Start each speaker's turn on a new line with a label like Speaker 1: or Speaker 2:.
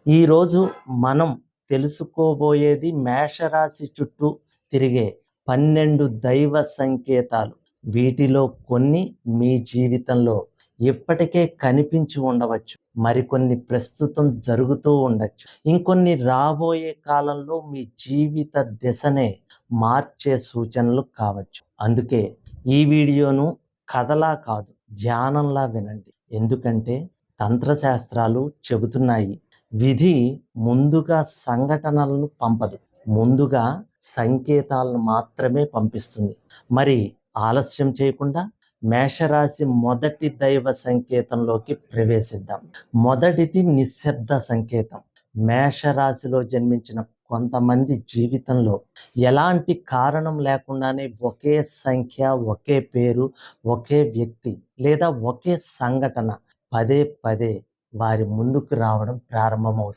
Speaker 1: ఈరోజు మనం తెలుసుకోబోయేది మేషరాశి చుట్టూ తిరిగే 12 దైవ సంకేతాలు. వీటిలో కొన్ని మీ జీవితంలో ఇప్పటికే కనిపించి ఉండవచ్చు. మరికొన్ని ప్రస్తుతం జరుగుతూ ఉండొచ్చు. ఇంకొన్ని రాబోయే కాలంలో మీ జీవిత దిశనే మార్చే సూచనలు కావచ్చు. అందుకే ఈ వీడియోను కథలా కాదు, ధ్యానంలా వినండి. ఎందుకంటే తంత్రశాస్త్రాలు చెబుతున్నాయి, విధి ముందుగా సంఘటనలను పంపదు, ముందుగా సంకేతాలను మాత్రమే పంపిస్తుంది. మరి ఆలస్యం చేయకుండా మేషరాశి మొదటి దైవ సంకేతంలోకి ప్రవేశిద్దాం. మొదటిది నిశ్శబ్ద సంకేతం. మేషరాశిలో జన్మించిన కొంతమంది జీవితంలో ఎలాంటి కారణం లేకుండానే ఒకే సంఖ్య, ఒకే పేరు, ఒకే వ్యక్తి లేదా ఒకే సంఘటన పదే పదే వారి ముందుకు రావడం ప్రారంభమవుతుంది.